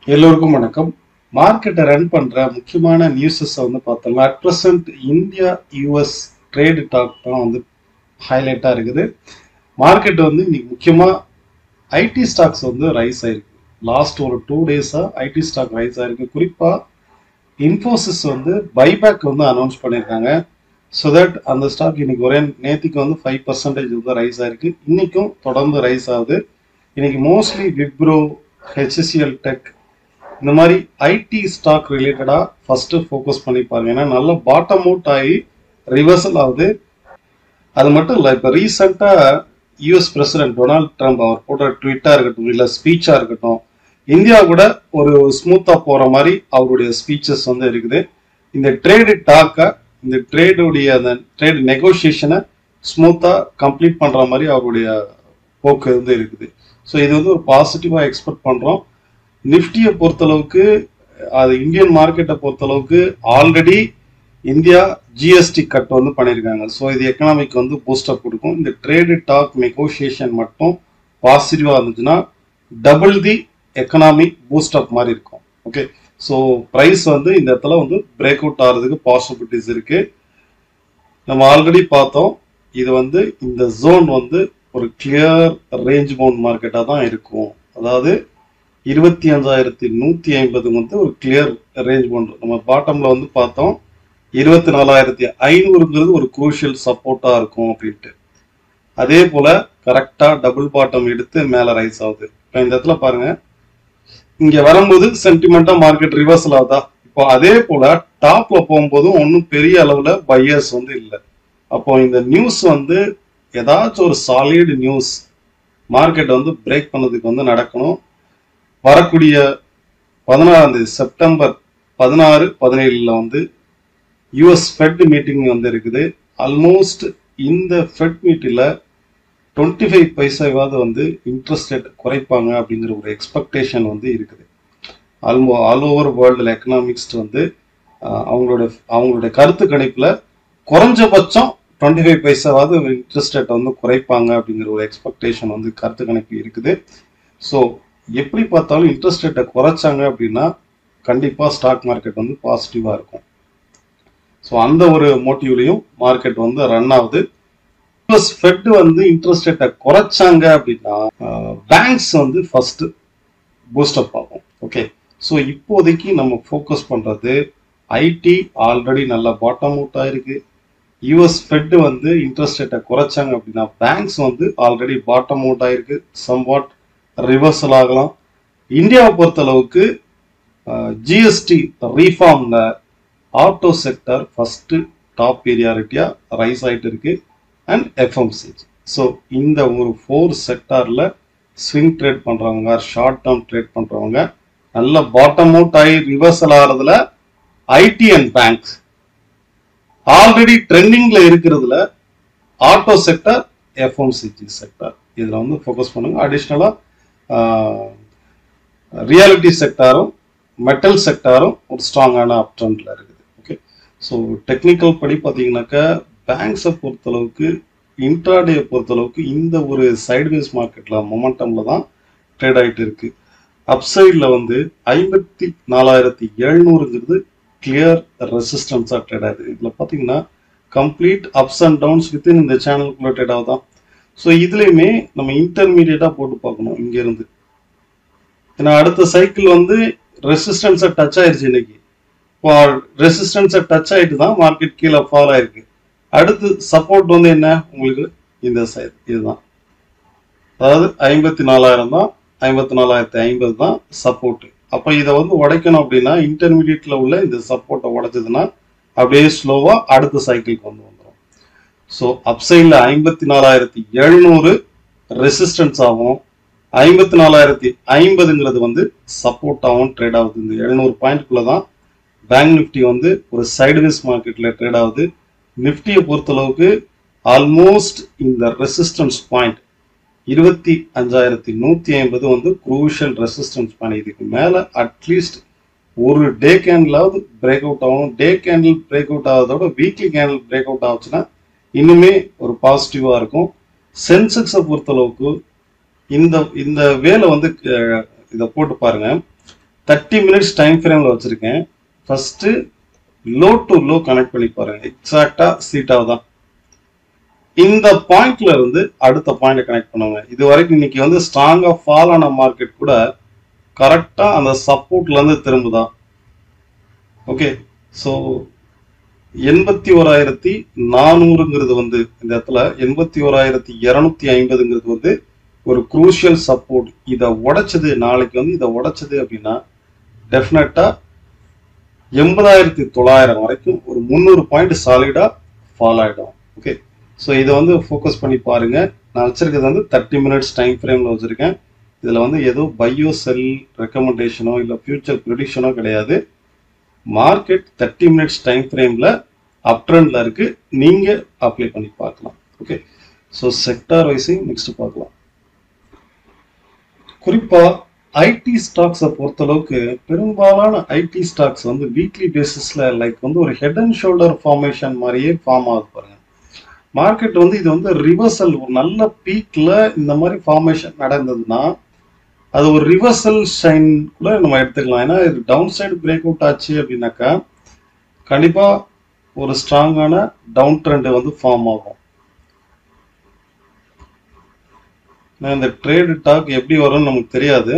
எல்லோருக்கும் வணக்கம். மார்க்கெட்டை ரன் பண்ற முக்கியமான நியூஸஸ் வந்து பார்த்தோம்னா at present India US trade talk தான் வந்து ஹைலைட்டா இருக்குது. மார்க்கெட் வந்து இன்னைக்கு முக்கியமா ஐடி ஸ்டாக்ஸ் வந்து ரைஸ் ஆயிருக்கு. லாஸ்ட் ஒரு 2 டேஸா ஐடி ஸ்டாக் ரைஸ் ஆயிருக்கு. குறிப்பா இன்ஃபோசிஸ் வந்து பைபேக் வந்து அனௌன்ஸ் பண்ணியிருக்காங்க. ஸோ தட் அந்த ஸ்டாக் இன்னைக்கு ஒரே நேத்திக்கு வந்து 5% வந்து ரைஸ் ஆயிருக்கு. இன்னைக்கும் தொடர்ந்து ரைஸ் ஆகுது. இன்னைக்கு மோஸ்ட்லி விப்ரோ, ஹெச்சிஎல் டெக் இந்த மாதிரி ஐடி ஸ்டாக் ரிலேட்டடா ஃபர்ஸ்ட் ஃபோக்கஸ் பண்ணி பாருங்க. ஏன்னா நல்ல பாட்டம் அவுட் ஆகி ரிவர்சல் ஆகுது. அது மட்டும் இல்லை, இப்போ ரீசெண்டா யூஎஸ் பிரசிடென்ட் டொனால்ட் ட்ரம்ப் அவர் போட்ட ட்வீட்டா இருக்கட்டும் இல்லை ஸ்பீச்சா இருக்கட்டும், இந்தியா கூட ஒரு ஸ்மூத்தா போற மாதிரி அவருடைய ஸ்பீச்சஸ் வந்து இருக்குது. இந்த ட்ரேடு டாக்கை, இந்த ட்ரேடுடைய அந்த ட்ரேடு நெகோசியேஷனை ஸ்மூத்தா கம்ப்ளீட் பண்ற மாதிரி அவருடைய போக்கு வந்து இருக்குது. ஸோ இது வந்து ஒரு பாசிட்டிவா எக்ஸ்பெக்ட் பண்றோம். நிஃப்டியை பொறுத்தளவுக்கு, அது இந்தியன் மார்க்கெட்டை பொறுத்தளவுக்கு ஆல்ரெடி இந்தியா ஜிஎஸ்டி கட் வந்து பண்ணியிருக்காங்க. ஸோ இது எக்கனாமிக் வந்து பூஸ்டப் கொடுக்கும். இந்த ட்ரேடு டாக் நெகோசியேஷன் மட்டும் பாசிட்டிவா இருந்துச்சுன்னா டபுள் தி எக்கனாமிக் பூஸ்டப் மாதிரி இருக்கும். ஓகே, ஸோ ப்ரைஸ் வந்து இந்த இடத்துல வந்து பிரேக் அவுட் ஆகிறதுக்கு பாசிபிலிட்டிஸ் இருக்கு. நம்ம ஆல்ரெடி பார்த்தோம், இது வந்து இந்த ஜோன் வந்து ஒரு கிளியர் ரேஞ்ச் பவுண்ட் மார்க்கெட்டாக தான் இருக்கும். அதாவது 25,150 வந்து ஒரு கிளியர் ரேஞ்ச் பவுண்ட். நம்ம பாட்டம்ல வந்து பார்த்தோம் 24,500ங்கிறது ஒரு குரூஷியல் சப்போர்ட்டா இருக்கும் அப்படின்ட்டு. அதே போல கரெக்டா டபுள் பாட்டம் எடுத்து மேல ரைஸ் ஆகுது. இப்போ இந்த இடத்துல பாருங்க, இங்க வரும்போது சென்டிமெண்டா மார்க்கெட் ரிவர்சல் ஆகுதா. இப்போ அதே போல டாப்ல போகும்போதும் ஒன்றும் பெரிய அளவுல பையர்ஸ் வந்து இல்லை. அப்போ இந்த நியூஸ் வந்து ஏதாச்சும் ஒரு சாலிட் நியூஸ் மார்க்கெட் வந்து பிரேக் பண்ணதுக்கு வந்து நடக்கணும். வரக்கூடிய 16 செப்டம்பர் 16, 17 வந்து யூஎஸ் ஃபெட் மீட்டிங் வந்து இருக்குது. ஆல்மோஸ்ட் இந்த ஃபெட் மீட்டில் 25 பைசாவாவது வந்து இன்ட்ரெஸ்ட் ரேட் குறைப்பாங்க அப்படிங்கிற ஒரு எக்ஸ்பெக்டேஷன் வந்து இருக்குது. ஆல் ஓவர் வேர்ல்டில் எக்கனாமிக்ஸ்ட் வந்து அவங்களுடைய கருத்து கணிப்பில் குறைஞ்சபட்சம் 25 பைசாவாவது இன்ட்ரெஸ்ட் ரேட்டை வந்து குறைப்பாங்க அப்படிங்கிற ஒரு எக்ஸ்பெக்டேஷன் வந்து கருத்து கணிப்பு இருக்குது. ஸோ எப்படி பார்த்தாலும் இன்ட்ரெஸ்ட் ரேட்டை குறைச்சாங்க அப்படின்னா கண்டிப்பா ஸ்டாக் மார்க்கெட் வந்து பாசிட்டிவா இருக்கும். ஸோ அந்த ஒரு மோட்டிவ்லையும் மார்க்கெட் வந்து ரன் ஆகுது. ஃபெட் வந்து இன்ட்ரெஸ்ட் ரேட்டை குறைச்சாங்க அப்படின்னா பேங்க்ஸ் வந்து ஃபர்ஸ்ட் பூஸ்டப் ஆகும். ஓகே, ஸோ இப்போதைக்கு நம்ம ஃபோக்கஸ் பண்றது ஐடி ஆல்ரெடி நல்லா பாட்டம் அவுட் ஆயிருக்கு. யூஎஸ் ஃபெட் வந்து இன்ட்ரெஸ்ட் ரேட்டை குறைச்சாங்க அப்படின்னா பேங்க்ஸ் வந்து ஆல்ரெடி பாட்டம் அவுட் ஆயிருக்கு, சம்வாட் ரிவர்சல் ஆகலாம். இந்தியாவை பொறுத்தளவுக்கு ஜிஎஸ்டி ரீஃபார்ம்ல ஆட்டோ செக்டர் ஃபர்ஸ்ட் டாப் பீரியாரிட்டியா ரைஸ் ஆயிட்டு இருக்கு, அண்ட் எஃப்எம்சிஜி. ஸோ இந்த ஒரு 4 செக்டார்ல ஸ்விங் ட்ரேட் பண்றவங்க, ஷார்ட் டேர்ம் ட்ரேட் பண்றவங்க, நல்ல பாட்டம் அவுட் ஆகி ரிவர்சல் ஆகிறதுல ஐடி அண்ட் பேங்க்ஸ் ஆல்ரெடி ட்ரெண்டிங்ல இருக்கிறதுல ஆட்டோ செக்டர், எஃப்எம்சிஜி செக்டர், இதுல வந்து ஃபோக்கஸ் பண்ணுங்க. அடிஷ்னலா ரியாலிட்டி செக்டாரும் மெட்டல் செக்டாரும் ஒரு ஸ்ட்ராங்கான அப் ட்ரெண்ட்ல இருக்குது. ஓகே, ஸோ டெக்னிக்கல் படி பார்த்தீங்கன்னாக்கா பேங்க்ஸை பொறுத்தளவுக்கு, இன்ட்ராடேயை பொறுத்தளவுக்கு இந்த ஒரு சைட்வேஸ் மார்க்கெட்ல மொமெண்டம்ல தான் ட்ரேட் ஆகிட்டு இருக்கு. அப்சைட்ல வந்து 54,700ங்கிறது கிளியர் ரெசிஸ்டன்ஸா ட்ரேட் ஆகுது. இதுல பார்த்தீங்கன்னா complete ups and downs within இந்த சேனலுக்குள்ள ட்ரேட் ஆகுதான். ஸோ இதுலையுமே நம்ம இன்டர்மீடியட்டா போட்டு பார்க்கணும் இங்க இருந்து. ஏன்னா அடுத்த சைக்கிள் வந்து ரெசிஸ்டன்ஸை டச் ஆயிடுச்சு. இன்னைக்கு இப்போ ரெசிஸ்டன்ஸை டச் ஆயிட்டு தான் மார்க்கெட் கீழே ஃபால் ஆயிருக்கு. அடுத்து சப்போர்ட் வந்து என்ன உங்களுக்கு இந்த சைடு, இதுதான். அதாவது 54,000 தான், 54,550 தான் சப்போர்ட். அப்போ இதை வந்து உடைக்கணும் அப்படின்னா இன்டர்மீடியட்ல உள்ள இந்த சப்போர்ட்டை உடைச்சதுன்னா அப்படியே ஸ்லோவா அடுத்த சைக்கிளுக்கு வந்து வந்துடும். ஸோ அப்சைட்ல 54,700 ரெசிஸ்டன்ஸ் ஆகும், 54,050ங்கிறது வந்து சப்போர்ட்டாகவும் ட்ரேட் ஆகுது. இந்த 700 பாயிண்ட்குள்ள தான் பேங்க் நிஃப்டி வந்து ஒரு சைடுவேஸ் மார்க்கெட்ல ட்ரேட் ஆகுது. நிஃப்டியை பொறுத்தளவுக்கு ஆல்மோஸ்ட் இந்த ரெசிஸ்டன்ஸ் பாயிண்ட் 25,150 வந்து குரூஷியல் ரெசிஸ்டன்ஸ் பாயிண்ட். இதுக்கு மேல அட்லீஸ்ட் ஒரு டே கேண்டிலாவது பிரேக் அவுட் ஆகும். டே கேண்டில் பிரேக் அவுட் ஆகிறதோட வீக்லி கேண்டில் பிரேக் அவுட் ஆச்சுன்னா இன்னுமே ஒரு பாசிட்டிவா இருக்கும். சென்செக்ஸை பொறுத்தளவுக்கு இந்த வேலை வந்து இதை போட்டு பாருங்க. 30 மினிட்ஸ் டைம் ஃப்ரேம்ல வச்சிருக்கேன். First low to low connect பண்ணி பாருங்க, எக்ஸாக்டா சீட் ஆகுதான். இந்த பாயிண்ட்ல இருந்து அடுத்த பாயிண்ட் கனெக்ட் பண்ணுவாங்க. இது வரைக்கும் இன்னைக்கு வந்து ஸ்ட்ராங்கா ஃபால் ஆன மார்க்கெட் கூட கரெக்டா அந்த சப்போர்ட்ல இருந்து திரும்புதான். ஓகே, ஸோ 81,400ங்கிறது வந்து இந்த இடத்துல 81,250ங்கிறது வந்து ஒரு குரூஷியல் சப்போர்ட். இதை உடைச்சது, நாளைக்கு வந்து இதை உடைச்சது அப்படின்னா டெஃபினட்டா 80,900 வரைக்கும் ஒரு 300 பாயிண்ட் சாலிடா ஃபால் ஆயிடும். ஓகே, ஸோ இதை வந்து ஃபோக்கஸ் பண்ணி பாருங்க. நான் வச்சிருக்கிறது வந்து 30 மினிட்ஸ் டைம் ஃப்ரேம்ல வச்சிருக்கேன். இதுல வந்து ஏதோ பையோ செல் ரெக்கமெண்டேஷனோ இல்லை ஃபியூச்சர் ப்ரெடிக்ஷனோ கிடையாது. மார்க்கெட் 30 மினிட்ஸ் டைம் ஃப்ரேம்ல அப் ட்ரெண்ட்ல இருக்கு, நீங்க அப்ளை பண்ணி பார்க்கலாம். ஓகே, ஸோ செக்டார் வைஸையும் நெக்ஸ்ட் பார்க்கலாம். குறிப்பா ஐடி ஸ்டாக்ஸை பொறுத்தளவுக்கு பெரும்பாலான ஐடி ஸ்டாக்ஸ் வந்து வீக்லி பேசிஸ்ல லைக் வந்து ஒரு ஹெட் அண்ட் ஷோல்டர் ஃபார்மேஷன் மாதிரியே ஃபார்ம் ஆகுது பாருங்க. மார்க்கெட் வந்து இது வந்து ரிவர்சல், ஒரு நல்ல பீக்ல இந்த மாதிரி ஃபார்மேஷன் நடந்ததுன்னா அது ஒரு ரிவர்சல் ஷைன் கூட நம்ம எடுத்துக்கலாம். ஏன்னா இது டவுன் சைடு பிரேக் அவுட் ஆச்சு அப்படின்னாக்கா கண்டிப்பா ஒரு ஸ்ட்ராங்கான டவுன் ட்ரெண்ட் வந்து ஃபார்ம் ஆகும். இந்த ட்ரேடு டாக் எப்படி வரும்னு நமக்கு தெரியாது.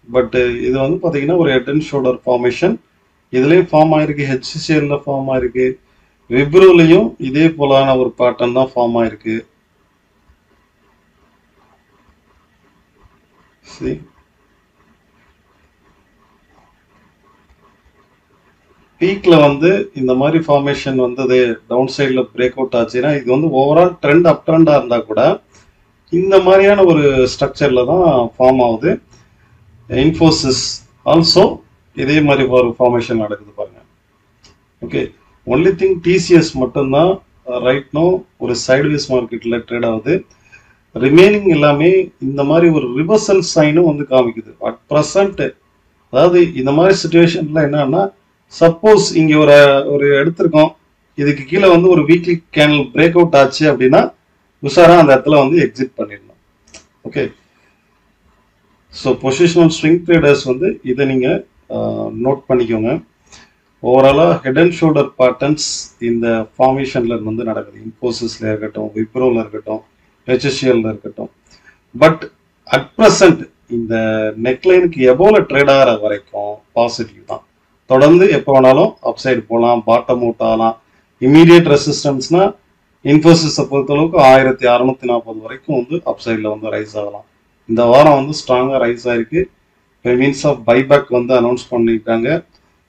பட் இது வந்து பாத்தீங்கன்னா ஒரு ஹெட் அண்ட் ஷோல்டர் ஃபார்மேஷன். இதுலயும் ஃபார்ம் ஆயிருக்கு, ஹெச்சிசிஎல்ல ஃபார்ம் ஆயிருக்கு, விப்ரோலையும் இதே போலான ஒரு பேட்டர்ன் தான் ஃபார்ம் ஆயிருக்கு. பீக்ல வந்து இந்த மாதிரி ஃபார்மேஷன் வந்தது, டவுன் சைட்ல பிரேக் அவுட் ஆச்சுன்னா இது வந்து ஓவரால் ட்ரெண்ட் அப் ட்ரெண்டா இருந்தா கூட இந்த மாதிரியான ஒரு ஸ்ட்ரக்சர்ல தான் ஃபார்ம் ஆகுது. இன்ஃபோசிஸ் ஆல்சோ இதே மாதிரி ஒரு ஃபார்மேஷன் நடக்குது பாருங்க. ஓகே, ஒன்லி திங் டிசிஎஸ் மட்டும்தான் ரைட் நோ ஒரு சைட்வேஸ் மார்க்கெட்ல ட்ரேட் ஆகுது. ரிமைனிங் எல்லாமே இந்த மாதிரி ஒரு ரிவர்சல் சைனும் வந்து காமிக்குது அட் ப்ரெசன்ட். அதாவது இந்த மாதிரி சுச்சுவேஷன்ல என்னன்னா, சப்போஸ் இங்க ஒரு எடுத்திருக்கோம், இதுக்கு கீழே வந்து ஒரு வீக்லி கேண்டில் பிரேக் அவுட் ஆச்சு அப்படின்னா உஷாரா அந்த இடத்துல வந்து எக்ஸிட் பண்ணிடணும். Okay, so positional swing traders வந்து இதை நீங்க நோட் பண்ணிக்கோங்க. ஓவராலா ஹெட் அண்ட் ஷோல்டர் பேட்டர்ன்ஸ் இந்த ஃபார்மேஷன்ல வந்து நடக்குது. இன்ஃபோசிஸ்ல இருக்கட்டும், விப்ரோல இருக்கட்டும், ஹெச்எஸ்சிஎல்ல இருக்கட்டும். பட் அட் ப்ரெசன்ட் இந்த நெக்லைனுக்கு எபோல ட்ரேட் ஆகிற வரைக்கும் பாசிட்டிவ் தான். தொடர்ந்து எப்போ வேணாலும் அப்சைடு போகலாம், பாட்டம் அவுட் ஆகலாம். இமீடியட் ரெசிஸ்டன்ஸ்னா இன்ஃபோசிஸை பொறுத்தளவுக்கு 1640 வரைக்கும் வந்து அப்சைடில் வந்து ரைஸ் ஆகலாம். இந்த வாரம் வந்து ஸ்ட்ராங்காக ரைஸ் ஆயிருக்கு. மீன்ஸ் ஆஃப் பைபேக் வந்து அனௌன்ஸ் பண்ணியிருக்காங்க.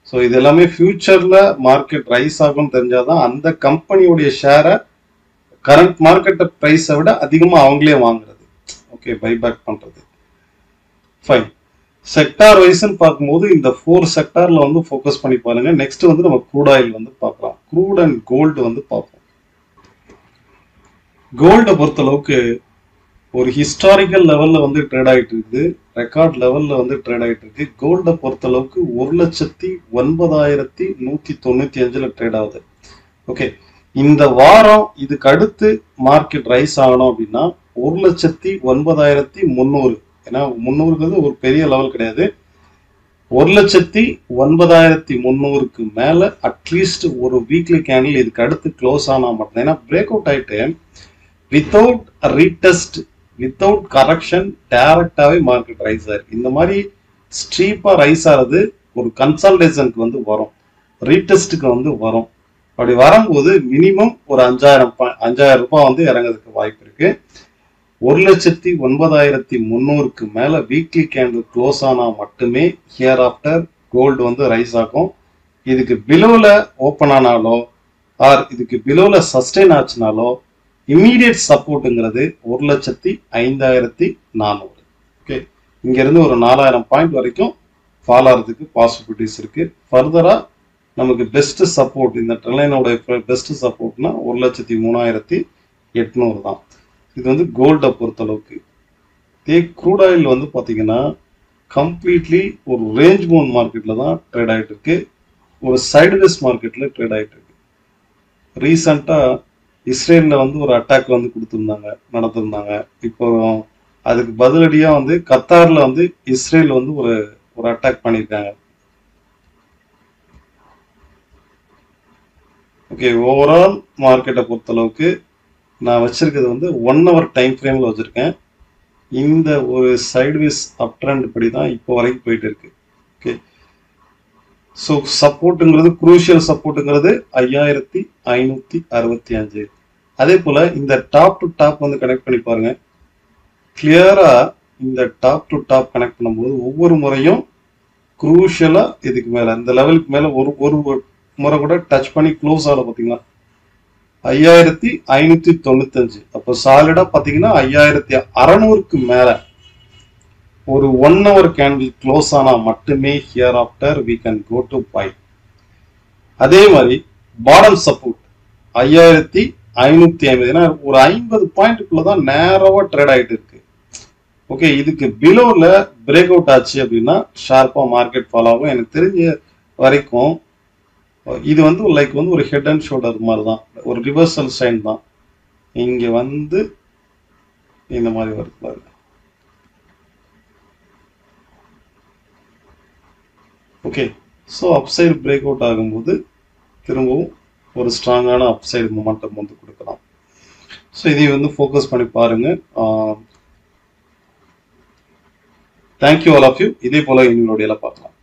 ஸோ இது எல்லாமே ஃபியூச்சர்ல மார்க்கெட் ரைஸ் ஆகும்னு தெரிஞ்சாதான் அந்த கம்பெனியோடைய ஷேரை கரண்ட் மார்க்கெட் ப்ரைஸை விட அதிகமாக அவங்களே வாங்குறது. ஓகே, பைபேக் பண்றது ஃபைன். செக்டார் வைஸ்ன்னு பார்க்கும்போது இந்த 4 செக்டார்ல வந்து ஃபோக்கஸ் பண்ணி பாருங்க. நெக்ஸ்ட் வந்து நம்ம க்ரூட் ஆயில் வந்து பார்க்கலாம். க்ரூட் அண்ட் கோல்டு வந்து பார்ப்போம். கோல்டை பொறுத்தளவுக்கு ஒரு ஹிஸ்டாரிக்கல் லெவல்ல வந்து ட்ரேட் ஆகிட்டு இருக்குது, ரெக்கார்ட் லெவல்ல வந்து ட்ரேட் ஆகிட்டு இருக்கு. கோல்டை பொறுத்தளவுக்கு 1,09,195 ட்ரேட் ஆகுது. ஓகே, இந்த வாரம் இதுக்கு அடுத்து மார்க்கெட் ரைஸ் ஆகணும் அப்படின்னா 1,09,300. ஏன்னா 300ங்கிறது ஒரு பெரிய லெவல் கிடையாது. 1,09,300க்கு மேல அட்லீஸ்ட் ஒரு வீக்லி கேண்டில் இதுக்கு அடுத்து க்ளோஸ் ஆனா மட்டும். ஏன்னா பிரேக் அவுட் ஆயிட்டு வித்தவுட் ரீடெஸ்ட், வித்தவுட் கரெக்ஷன் டைரக்டாவே மார்க்கெட் ரைஸ் ஆயிருக்கு. இந்த மாதிரி ஸ்ட்ரீப்பா ரைஸ் ஆகுது ஒரு கன்சல்டேஷனுக்கு வந்து வரும், ரீடெஸ்ட்டுக்கு வந்து வரும். அப்படி வரும்போது மினிமம் ஒரு 5,000 ரூபாய் வந்து இறங்கிறதுக்கு வாய்ப்பு இருக்கு. 1,09,300க்கு மேல வீக்லி கேண்டில் க்ளோஸ் ஆனா மட்டுமே ஹியர் ஆஃப்டர் கோல்டு வந்து ரைஸ் ஆகும். இதுக்கு பிலோல ஓப்பன் ஆனாலோ ஆர் இதுக்கு பிலோல சஸ்டெயின் ஆச்சுனாலோ இமீடியட் சப்போர்ட்டுங்கிறது 1,05,400. ஓகே, இங்க இருந்து ஒரு 4,000 பாயிண்ட் வரைக்கும் ஃபால் ஆகிறதுக்கு பாசிபிலிட்டிஸ் இருக்கு. ஃபர்தரா நமக்கு பெஸ்ட் சப்போர்ட், இந்த ட்ரெண்ட்லைனோட பெஸ்ட் சப்போர்ட்னா 1,03,800 தான். இது வந்து கோல்டை பொறுத்தளவுக்கு. இதே க்ரூட் ஆயில் வந்து பார்த்தீங்கன்னா கம்ப்ளீட்லி ஒரு ரேஞ்ச் பவுண்ட் மார்க்கெட்ல தான் ட்ரேட் ஆகிட்டு இருக்கு, ஒரு சைடுவேஸ் மார்க்கெட்ல ட்ரேட் ஆகிட்டு இருக்கு. ரீசெண்டா இஸ்ரேல்ல வந்து ஒரு அட்டாக் வந்து நடத்திருந்தாங்க. இப்போ அதுக்கு பதிலடியா வந்து கத்தார்ல வந்து இஸ்ரேல் வந்து ஒரு அட்டாக் பண்ணியிருக்காங்க. ஓகே, ஓவரால் மார்க்கெட்டை பொறுத்தளவுக்கு நான் வச்சிருக்கிறது வந்து 1 hour டைம் ஃப்ரேமில் வச்சுருக்கேன். இந்த ஒரு சைட்வேஸ் அப் ட்ரெண்ட் இப்படி தான் இப்போ வரைக்கும் போயிட்டு இருக்கு. ஓகே, ஸோ சப்போர்ட்டுங்கிறது குரூஷியல் சப்போர்ட்டுங்கிறது 5565. அதே போல் இந்த டாப் டு டாப் வந்து கனெக்ட் பண்ணி பாருங்க. கிளியராக இந்த டாப் டு டாப் கனெக்ட் பண்ணும்போது ஒவ்வொரு முறையும் குரூஷியலாக இதுக்கு மேலே இந்த லெவலுக்கு மேலே ஒரு ஒரு முறை கூட டச் பண்ணி க்ளோஸ் ஆகல. பார்த்தீங்களா 5595. அப்போ சாலிடா பார்த்தீங்கன்னா 5600க்கு மேலே ஒரு 1 hour கேண்டில் க்ளோஸ் ஆனால் மட்டுமே here after we can go to buy. அதே மாதிரி பாட்டம் சப்போர்ட் 5550. ஏன்னா ஒரு 50 பாயிண்ட்டுக்குள்ள தான் நேரவா ட்ரேட் ஆகிட்டு இருக்கு. ஓகே, இதுக்கு பிலோல பிரேக் அவுட் ஆச்சு அப்படின்னா ஷார்ப்பா மார்க்கெட் ஃபாலோ ஆகும். எனக்கு தெரிஞ்ச வரைக்கும் இது வந்து லைக் வந்து ஒரு ஹெட் அண்ட் ஷோல்டர் மாதிரி தான், ஒரு ரிவர்சல் சைன் தான். இங்க வந்து இந்த மாதிரி வருது பாருங்க. Okay, so upside break out ஆகும்போது திரும்பவும் ஒரு ஸ்ட்ராங்கான அப்சைடு மொமெண்டம் வந்து கொடுக்கலாம். ஸோ இதை வந்து ஃபோக்கஸ் பண்ணி பாருங்க. Thank you all of you. இதே போல எங்களுடைய பார்க்கலாம்.